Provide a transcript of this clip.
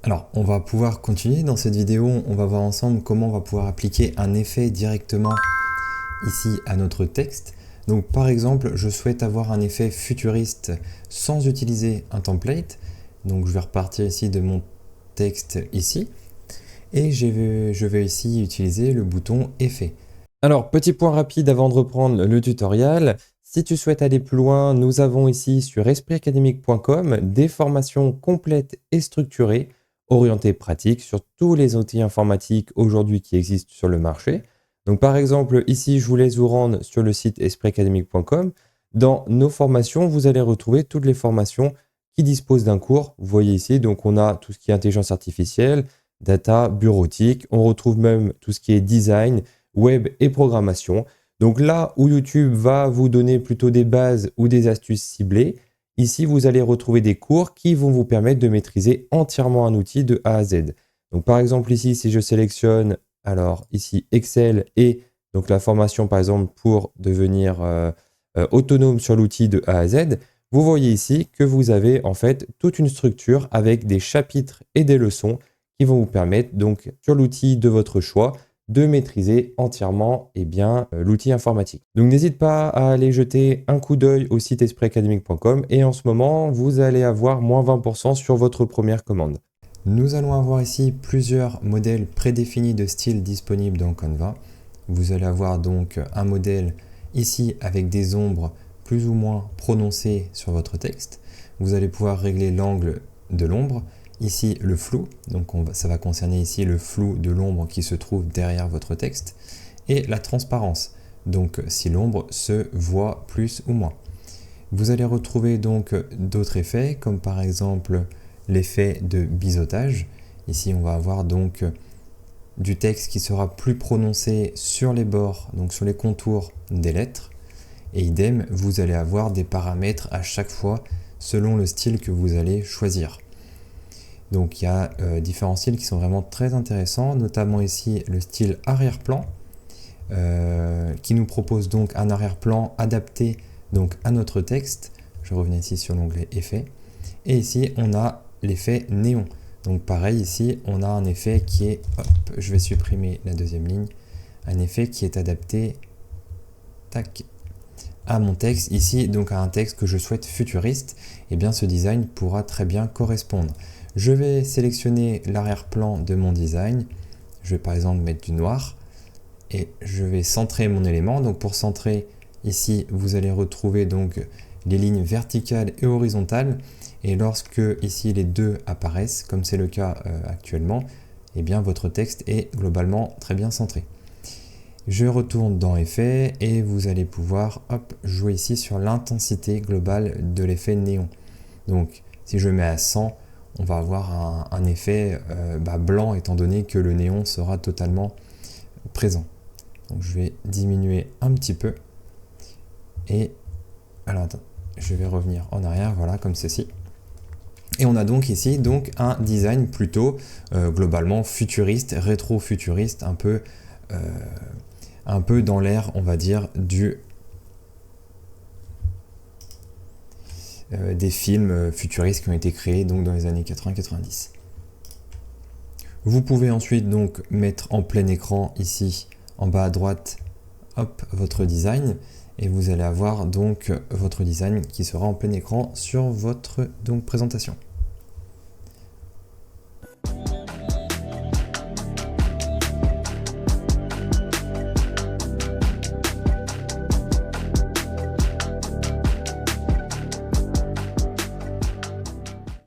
Alors, on va pouvoir continuer dans cette vidéo, on va voir ensemble comment on va pouvoir appliquer un effet directement ici à notre texte. Donc par exemple, je souhaite avoir un effet futuriste sans utiliser un template. Donc je vais repartir ici de mon texte ici et je vais ici utiliser le bouton effet. Alors, petit point rapide avant de reprendre le tutoriel. Si tu souhaites aller plus loin, nous avons ici sur espritacadémique.com des formations complètes et structurées, orientées pratiques sur tous les outils informatiques aujourd'hui qui existent sur le marché. Donc par exemple, ici, je vous laisse vous rendre sur le site espritacadémique.com. Dans nos formations, vous allez retrouver toutes les formations qui disposent d'un cours. Vous voyez ici, donc on a tout ce qui est intelligence artificielle, data, bureautique. On retrouve même tout ce qui est design, web et programmation. Donc là où YouTube va vous donner plutôt des bases ou des astuces ciblées, ici vous allez retrouver des cours qui vont vous permettre de maîtriser entièrement un outil de A à Z. Donc par exemple ici, si je sélectionne alors ici Excel et donc la formation par exemple pour devenir autonome sur l'outil de A à Z, vous voyez ici que vous avez en fait toute une structure avec des chapitres et des leçons qui vont vous permettre donc sur l'outil de votre choix de maîtriser entièrement l'outil informatique. Donc n'hésite pas à aller jeter un coup d'œil au site espritacadémique.com et en ce moment, vous allez avoir moins 20% sur votre première commande. Nous allons avoir ici plusieurs modèles prédéfinis de style disponibles dans Canva. Vous allez avoir donc un modèle ici avec des ombres plus ou moins prononcées sur votre texte. Vous allez pouvoir régler l'angle de l'ombre. Ici, le flou, donc ça va concerner ici le flou de l'ombre qui se trouve derrière votre texte, et la transparence, donc si l'ombre se voit plus ou moins. Vous allez retrouver donc d'autres effets, comme par exemple l'effet de biseautage. Ici, on va avoir donc du texte qui sera plus prononcé sur les bords, donc sur les contours des lettres, et idem, vous allez avoir des paramètres à chaque fois selon le style que vous allez choisir. Donc il y a différents styles qui sont vraiment très intéressants, notamment ici le style arrière-plan, qui nous propose donc un arrière-plan adapté donc à notre texte. Je reviens ici sur l'onglet effet. Et ici on a l'effet néon. Donc pareil ici on a un effet qui est, je vais supprimer la deuxième ligne, un effet qui est adapté tac, à mon texte ici, donc à un texte que je souhaite futuriste. Et bien ce design pourra très bien correspondre. Je vais sélectionner l'arrière-plan de mon design. Je vais par exemple mettre du noir et je vais centrer mon élément. Donc pour centrer, ici, vous allez retrouver donc les lignes verticales et horizontales. Et lorsque ici les deux apparaissent, comme c'est le cas actuellement, eh bien votre texte est globalement très bien centré. Je retourne dans Effet et vous allez pouvoir jouer ici sur l'intensité globale de l'effet néon. Donc si je mets à 100, on va avoir un effet blanc étant donné que le néon sera totalement présent. Donc je vais diminuer un petit peu et alors attends, je vais revenir en arrière, voilà comme ceci. Et on a donc ici donc un design plutôt globalement futuriste, rétro-futuriste, un peu dans l'air, on va dire, des films futuristes qui ont été créés donc dans les années 80-90. Vous pouvez ensuite donc mettre en plein écran ici en bas à droite votre design et vous allez avoir donc votre design qui sera en plein écran sur votre présentation.